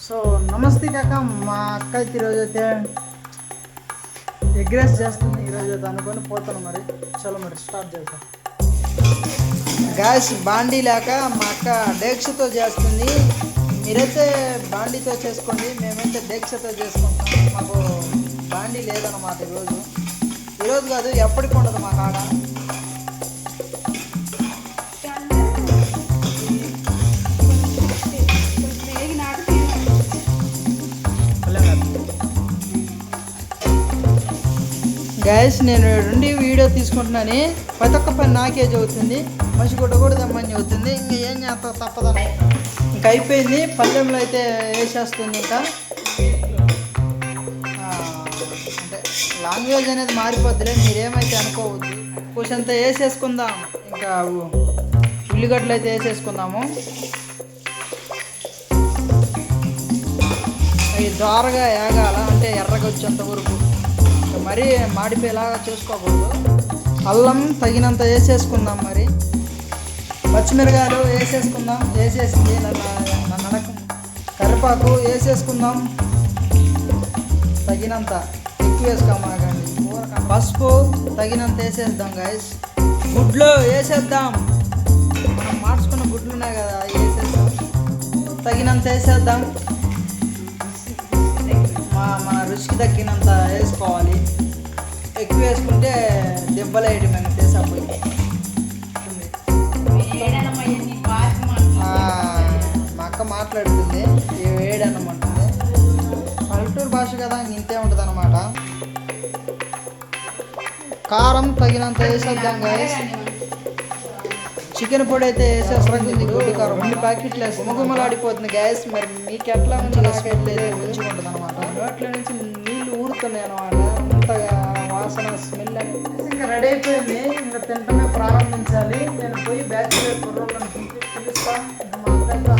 So నమస్తే కాక, మా అక్క అయితే ఈరోజు అయితే ఎగ్ రైస్ చేస్తుంది. ఈరోజు అయితే అనుకొని పోతాను. మరి చలో మరి స్టార్ట్ చేద్దాం. గ్యాస్ బాండీ లేక మా అక్క డేక్షతో చేస్తుంది. మీరైతే బాండీతో చేసుకోండి, మేమైతే డేక్షతో చేసుకుంటాం. మాకు బాండీ లేదన్నమాట. ఈరోజు కాదు, ఎప్పటికి ఉండదు మా కాడ. గ్యాస్ నేను రెండు వీడియో తీసుకుంటున్నాను. ప్రతి ఒక్క పని నాకే చదువుతుంది. మనిషి గుడ్డ కూడా తెమ్మని చదువుతుంది. ఇంకా ఏం చేస్తా, తప్పదని ఇంకా అయిపోయింది. పల్లెంలో అయితే వేసేస్తుంది. ఇంకా అంటే లాంగ్వేజ్ అనేది మారిపోద్దిలే, మీరేమైతే అనుకోవద్దు. కొంచెంత వేసేసుకుందాం. ఇంకా ఉల్లిగడ్డలు అయితే వేసేసుకుందాము. అవి దోరగా ఏగాల, అంటే ఎర్రగా వచ్చేంత వరకు, మరీ మాడిపోయేలాగా చేసుకోకూడదు. అల్లం తగినంత వేసేసుకుందాం. మరి పచ్చిమిరకాయలు వేసేసుకుందాం. వేసేసింది నన్ను అడగ. కరివేపాకు వేసేసుకుందాం తగినంత, ఎక్కువ వేసుకోమాకండి. పసుపు తగినంత వేసేద్దాం. గైస్ గుడ్లు వేసేద్దాం. మనం మార్చుకున్న గుడ్లు ఉన్నాయి కదా, వేసేద్దాం. తగినంత వేసేద్దాం. మన రుచికి తగ్గినంత వేసుకోవాలి. ఎక్కువ వేసుకుంటే దెబ్బలు వేయడం మేము చేసాపోయి. మా అక్క మాట్లాడుతుంది, వేడనమంటుంది. పల్లెటూరు భాష కదా, ఇంతే ఉంటుంది అనమాట. కారం తగినంత వేసేద్దాం. గైస్ చికెన్ పొడి అయితే వేసేస్తుంది. గుడ్డు కారం 2 ప్యాకెట్లు వేసి గుమగుమలాడిపోతుంది. గ్యాస్ మరి మీకు ఎట్లా ఉంది? నాకైతే మంచిగా ఉంటుంది అనమాట. నోట్లో నుంచి నీళ్ళు ఊరుతున్నాయి అనమాట. అంతగా వాసన, స్మెల్ అని. ఇంకా రెడీ అయిపోయింది. ఇంకా తింటమే ప్రారంభించాలి. నేను పోయి బ్యాచ్ కుర్రోళ్ళని పిలుస్తాను. ఇంకా మా అక్క